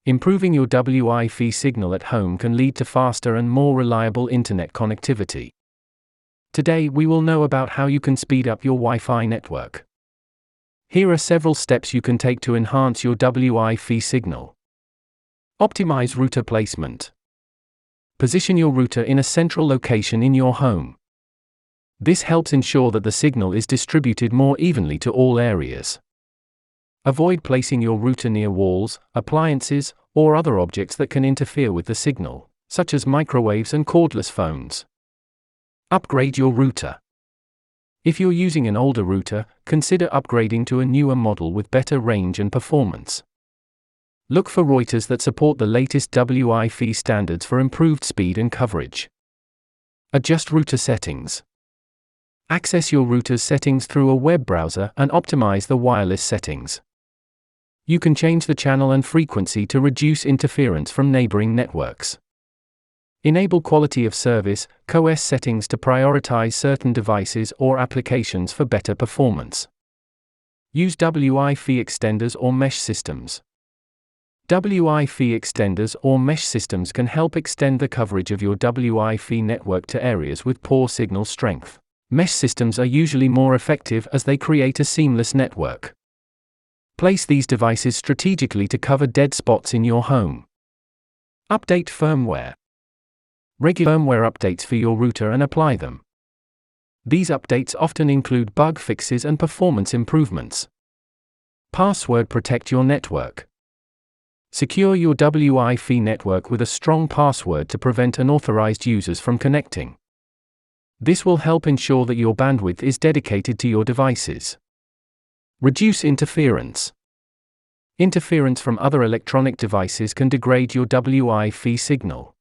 Improving your Wi-Fi signal at home can lead to faster and more reliable internet connectivity. Today we will know about how you can speed up your Wi-Fi network. Here are several steps you can take to enhance your Wi-Fi signal. Optimize router placement. Position your router in a central location in your home. This helps ensure that the signal is distributed more evenly to all areas. Avoid placing your router near walls, appliances, or other objects that can interfere with the signal, such as microwaves and cordless phones. Upgrade your router. If you're using an older router, consider upgrading to a newer model with better range and performance. Look for routers that support the latest Wi-Fi standards for improved speed and coverage. Adjust router settings. Access your router's settings through a web browser and optimize the wireless settings. You can change the channel and frequency to reduce interference from neighboring networks. Enable quality of service (QoS) settings to prioritize certain devices or applications for better performance. Use Wi-Fi extenders or mesh systems. Wi-Fi extenders or mesh systems can help extend the coverage of your Wi-Fi network to areas with poor signal strength. Mesh systems are usually more effective as they create a seamless network. Place these devices strategically to cover dead spots in your home. Update firmware. Regular firmware updates for your router and apply them. These updates often include bug fixes and performance improvements. Password protect your network. Secure your Wi-Fi network with a strong password to prevent unauthorized users from connecting. This will help ensure that your bandwidth is dedicated to your devices. Reduce interference. Interference from other electronic devices can degrade your Wi-Fi signal.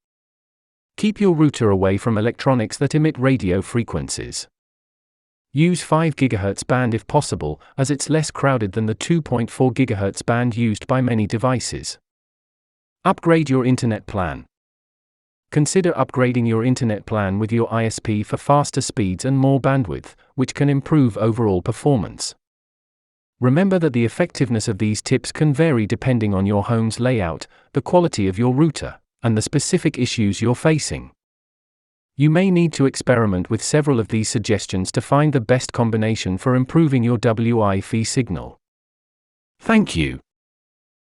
Keep your router away from electronics that emit radio frequencies. Use 5 GHz band if possible, as it's less crowded than the 2.4 GHz band used by many devices. Upgrade your internet plan. Consider upgrading your internet plan with your ISP for faster speeds and more bandwidth, which can improve overall performance. Remember that the effectiveness of these tips can vary depending on your home's layout, the quality of your router, and the specific issues you're facing. You may need to experiment with several of these suggestions to find the best combination for improving your Wi-Fi signal. Thank you.